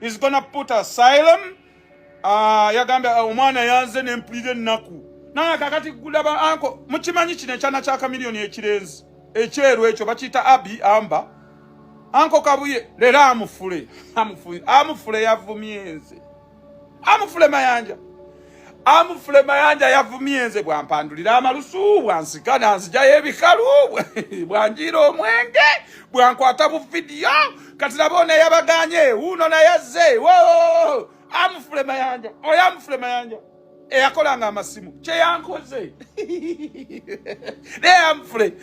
is gonna put asylum. Yagamba omwana yanze nempulire nnaku. Na kakati gulaba anko mukimanyi kine kyana kya kamiliyoni ekirenzi. Ekyeru ekyo bakita Abi Amba. Anko Kabuye lera amufule. Amufule yavumyenze. Amufule mayanja. Amufule mayanja yavumyenze bwampandulira amalusu bwansikana nzija ebikalu bwanjira omwenge bwankwata bu video kati nabone yabaganye uno na yazze wo amufule mayanja oya amufule mayanja eyakolanga amasimu kye yankoze ne amufule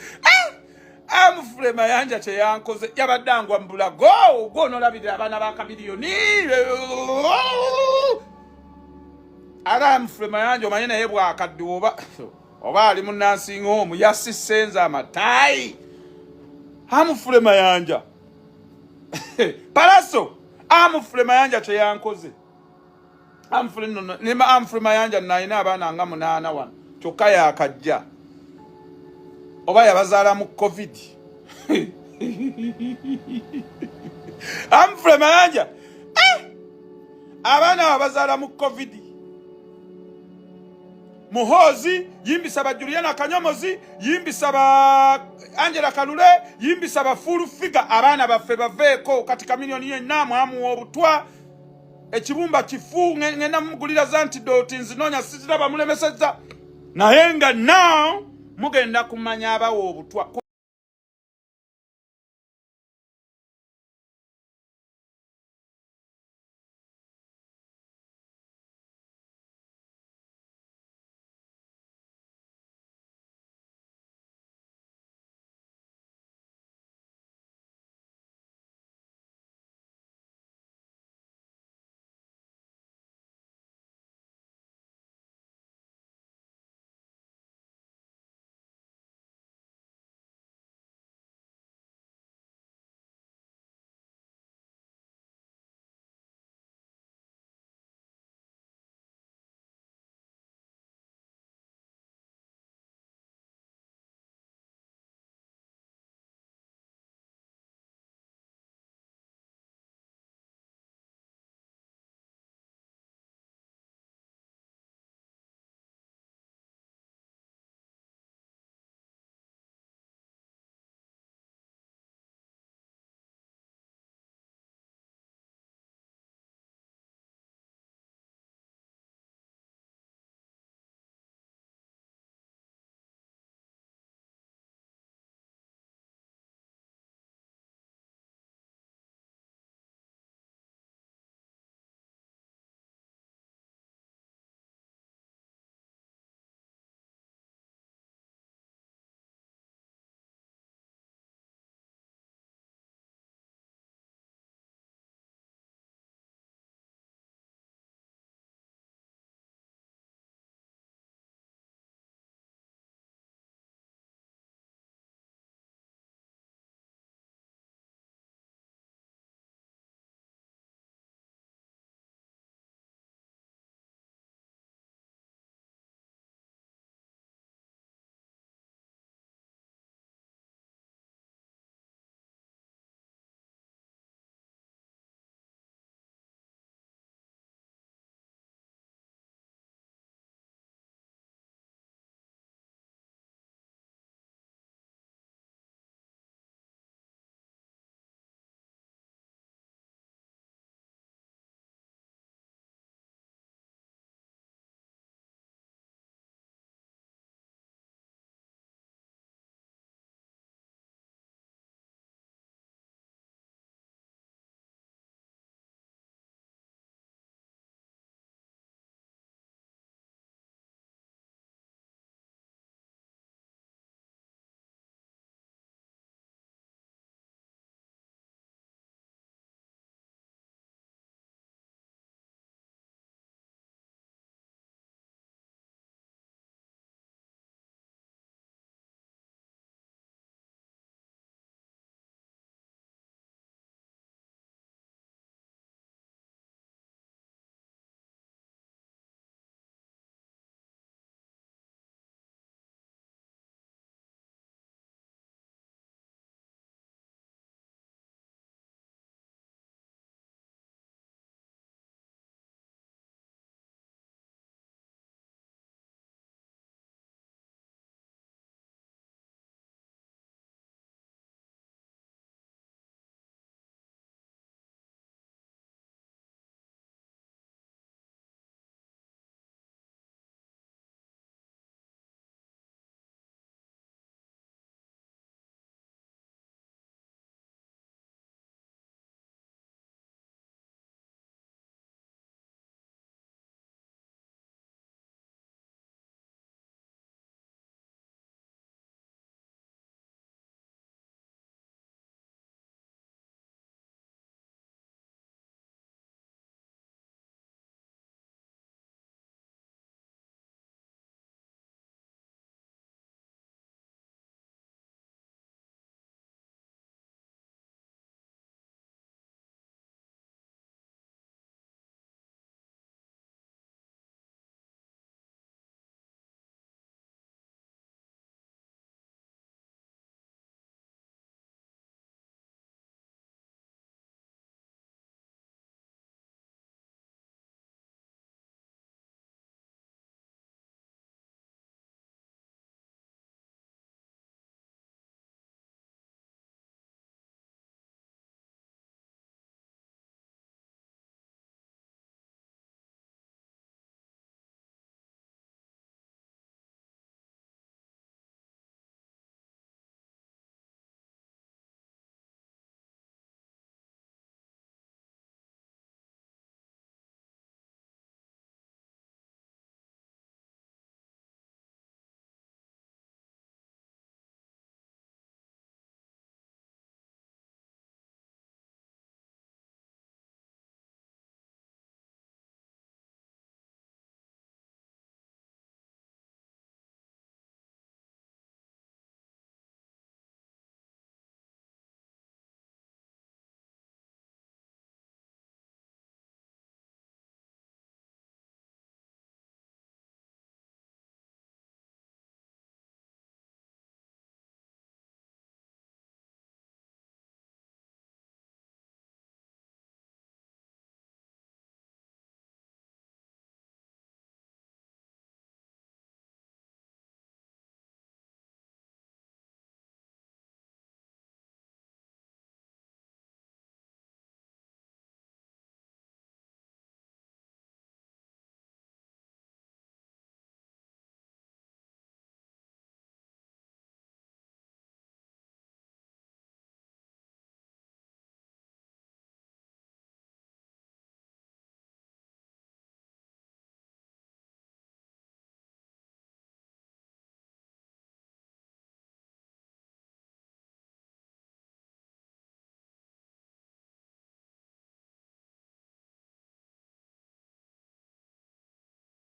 amufule mayanja kye yankoze yabaddangwa mbula go nolabira abana ba kamiliyoni ara amufule mayanja omanye naye bwakadde oba ali mu nursing home yasisenza amatai amufule mayanja Palaso amufule mayanja kye yankoze amufule nno nema amufule mayanja nalina abaana nga 8 wano kyokka yakajja oba yabazaala mu covid amufule mayanja abaana babazaala mu covid Muhozi yimbisa ba Juliana Kanyomozi yimbisa ba Angela Kalule yimbisa ba full figure abana baffe baveeko katika milioni y'ennamu amu obutwa ekibumba kifu ngena mugulira za antidote nzinonya sizira bamulemeseza naye nga now mugenda kumanya abawo obutwa